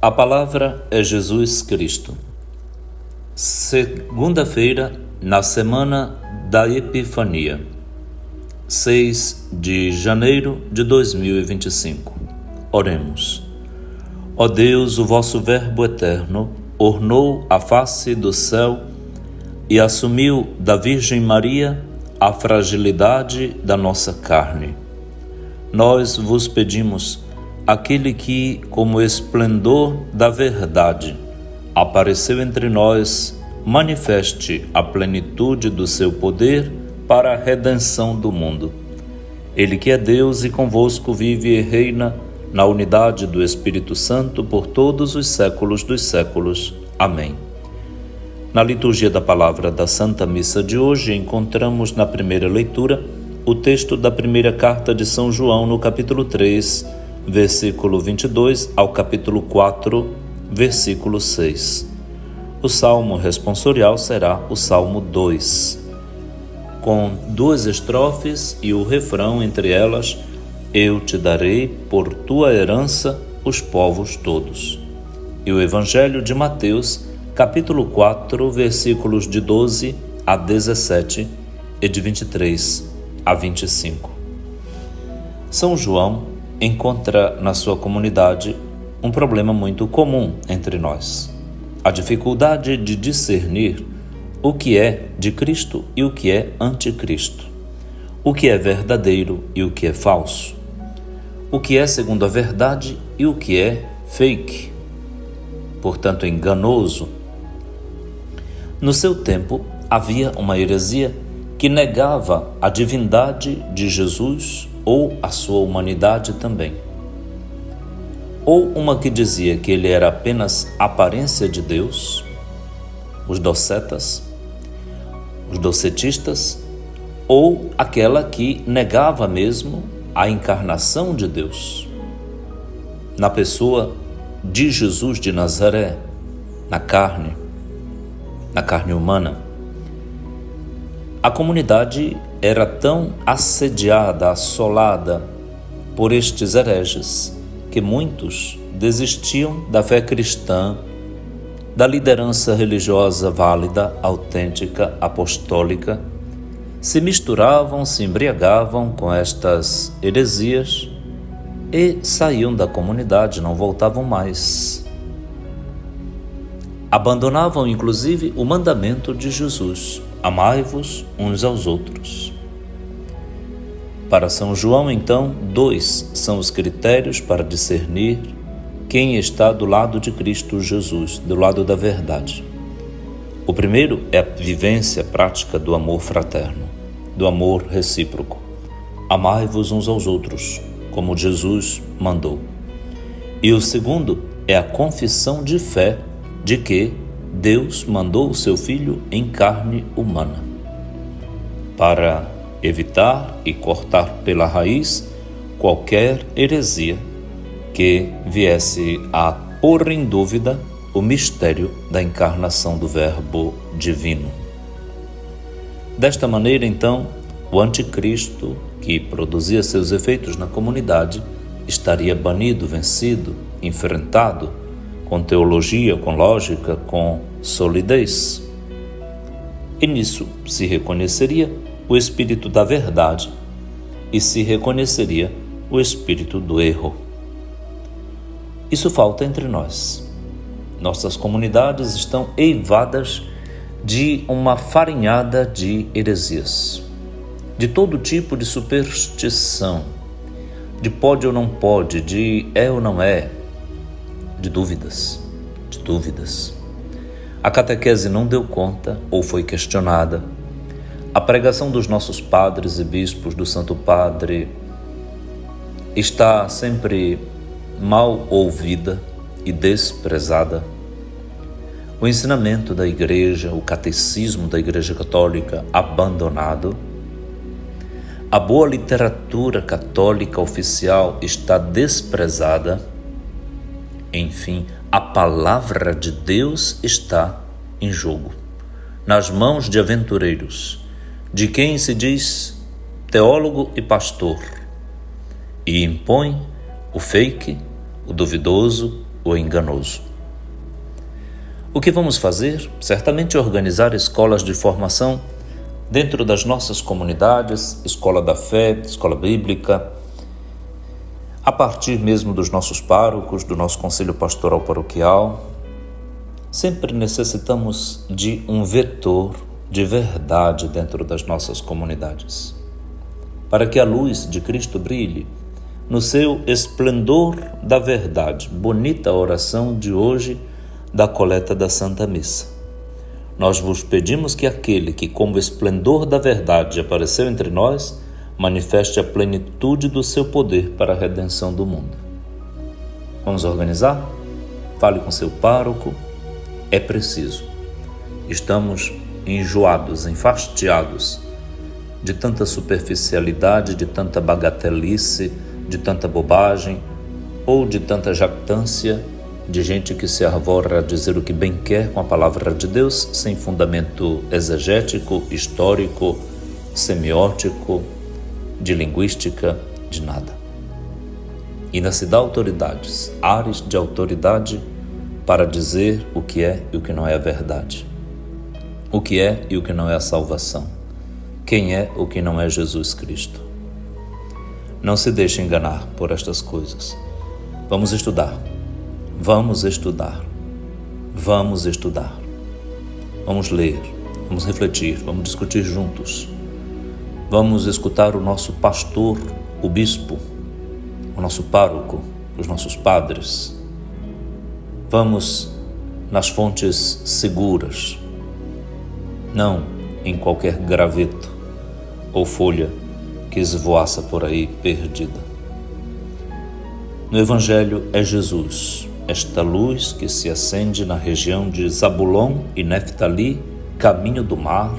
A palavra é Jesus Cristo. Segunda-feira, na semana da Epifania, 6 de janeiro de 2025. Oremos. Ó Deus, o vosso Verbo eterno ornou a face do céu e assumiu da Virgem Maria a fragilidade da nossa carne. Nós vos pedimos, aquele que, como esplendor da verdade, apareceu entre nós, manifeste a plenitude do seu poder para a redenção do mundo. Ele que é Deus e convosco vive e reina na unidade do Espírito Santo por todos os séculos dos séculos. Amém. Na liturgia da palavra da Santa Missa de hoje, encontramos na primeira leitura o texto da primeira carta de São João, no capítulo 3, versículo 22 ao capítulo 4, versículo 6. O salmo responsorial será o Salmo 2, com 2 estrofes e o refrão entre elas: Eu te darei por tua herança os povos todos. E o Evangelho de Mateus, capítulo 4, versículos de 12 a 17 e de 23 a 25. São João encontra na sua comunidade um problema muito comum entre nós: a dificuldade de discernir o que é de Cristo e o que é anticristo, o que é verdadeiro e o que é falso, o que é segundo a verdade e o que é fake, portanto enganoso. No seu tempo, havia uma heresia que negava a divindade de Jesus ou a sua humanidade também. Ou uma que dizia que ele era apenas aparência de Deus, os docetas, os docetistas, ou aquela que negava mesmo a encarnação de Deus, na pessoa de Jesus de Nazaré, na carne humana. A comunidade era tão assediada, assolada por estes hereges, que muitos desistiam da fé cristã, da liderança religiosa válida, autêntica, apostólica, se misturavam, se embriagavam com estas heresias e saíam da comunidade, não voltavam mais. Abandonavam, inclusive, o mandamento de Jesus: amai-vos uns aos outros. Para São João, então, 2 são os critérios para discernir quem está do lado de Cristo Jesus, do lado da verdade. O primeiro é a vivência prática do amor fraterno, do amor recíproco. Amai-vos uns aos outros, como Jesus mandou. E o segundo é a confissão de fé de que Deus mandou o seu Filho em carne humana, para evitar e cortar pela raiz qualquer heresia que viesse a pôr em dúvida o mistério da encarnação do Verbo divino. Desta maneira, então, o anticristo, que produzia seus efeitos na comunidade, estaria banido, vencido, enfrentado, com teologia, com lógica, com solidez. E nisso se reconheceria o espírito da verdade e se reconheceria o espírito do erro. Isso falta entre nós. Nossas comunidades estão eivadas de uma farinhada de heresias, de todo tipo de superstição, de pode ou não pode, de é ou não é, de dúvidas. A catequese não deu conta ou foi questionada. A pregação dos nossos padres e bispos, do Santo Padre, está sempre mal ouvida e desprezada. O ensinamento da Igreja, o catecismo da Igreja Católica, abandonado. A boa literatura católica oficial está desprezada. Enfim, a palavra de Deus está em jogo, nas mãos de aventureiros, de quem se diz teólogo e pastor, e impõe o fake, o duvidoso, ou enganoso. O que vamos fazer? Certamente organizar escolas de formação dentro das nossas comunidades, escola da fé, escola bíblica, a partir mesmo dos nossos párocos, do nosso conselho pastoral paroquial. Sempre necessitamos de um vetor de verdade dentro das nossas comunidades, para que a luz de Cristo brilhe no seu esplendor da verdade. Bonita oração de hoje da coleta da Santa Missa. Nós vos pedimos que aquele que, como esplendor da verdade, apareceu entre nós, manifeste a plenitude do seu poder para a redenção do mundo. Vamos organizar? Fale com seu pároco. É preciso. Estamos enjoados, enfastiados de tanta superficialidade, de tanta bagatelice, de tanta bobagem ou de tanta jactância, de gente que se arvora a dizer o que bem quer com a palavra de Deus, sem fundamento exegético, histórico, semiótico, de linguística, de nada. Ainda se dá autoridades, áreas de autoridade para dizer o que é e o que não é a verdade, o que é e o que não é a salvação, quem é o que não é Jesus Cristo. Não se deixe enganar por estas coisas. Vamos estudar. Vamos estudar, vamos estudar, vamos ler, vamos refletir, vamos discutir juntos, vamos escutar o nosso pastor, o bispo, o nosso pároco, os nossos padres. Vamos nas fontes seguras, não em qualquer graveto ou folha que esvoaça por aí perdida. No Evangelho é Jesus, esta luz que se acende na região de Zabulon e Neftali, caminho do mar,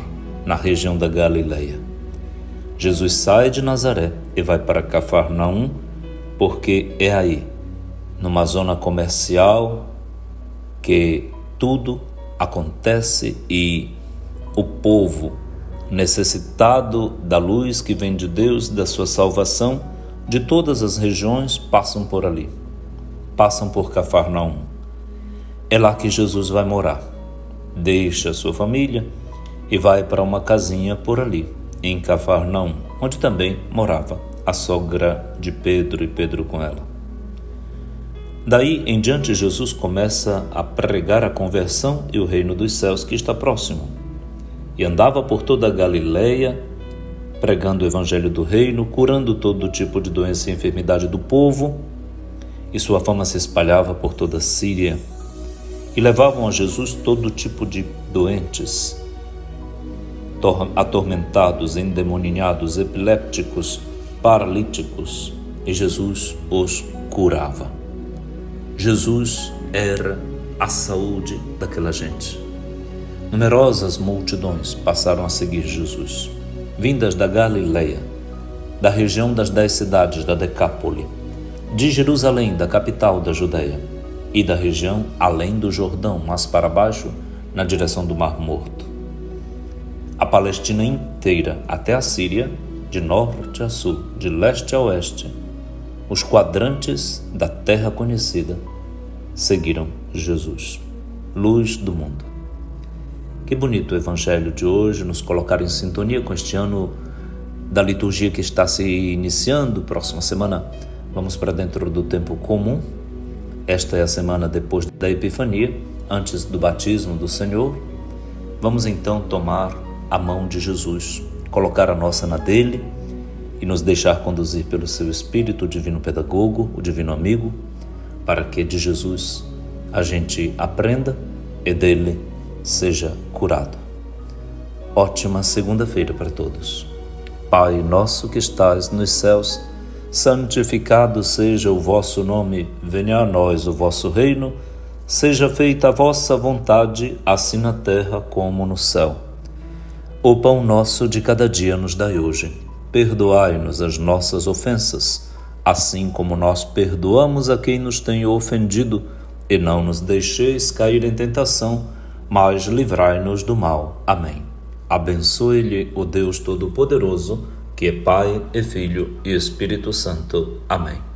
na região da Galileia. Jesus sai de Nazaré e vai para Cafarnaum, porque é aí, numa zona comercial, que tudo acontece e o povo, necessitado da luz que vem de Deus, da sua salvação, de todas as regiões, passam por ali. Passam por Cafarnaum. É lá que Jesus vai morar. Deixa a sua família e vai para uma casinha por ali, em Cafarnaum, onde também morava a sogra de Pedro e Pedro com ela. Daí em diante, Jesus começa a pregar a conversão e o reino dos céus que está próximo. E andava por toda a Galileia, pregando o evangelho do reino, curando todo tipo de doença e enfermidade do povo, e sua fama se espalhava por toda a Síria, e levavam a Jesus todo tipo de doentes, atormentados, endemoninhados, epilépticos, paralíticos, e Jesus os curava. Jesus era a saúde daquela gente. Numerosas multidões passaram a seguir Jesus, vindas da Galileia, da região das 10 cidades da Decápole, de Jerusalém, da capital da Judeia, e da região além do Jordão, mais para baixo, na direção do Mar Morto. A Palestina inteira, até a Síria, de norte a sul, de leste a oeste, os quadrantes da terra conhecida, seguiram Jesus, luz do mundo. Que bonito o evangelho de hoje, nos colocar em sintonia com este ano da liturgia que está se iniciando. Próxima semana vamos para dentro do tempo comum. Esta é a semana depois da Epifania, antes do batismo do Senhor. Vamos então tomar a mão de Jesus, colocar a nossa na dele e nos deixar conduzir pelo seu Espírito, o divino pedagogo, o divino amigo, para que de Jesus a gente aprenda e dele seja curado. Ótima segunda-feira para todos. Pai nosso que estais nos céus, santificado seja o vosso nome, venha a nós o vosso reino, seja feita a vossa vontade, assim na terra como no céu. O pão nosso de cada dia nos dai hoje. Perdoai-nos as nossas ofensas, assim como nós perdoamos a quem nos tem ofendido, e não nos deixeis cair em tentação, mas livrai-nos do mal. Amém. Abençoe-lhe o Deus Todo-Poderoso, que é Pai e Filho e Espírito Santo. Amém.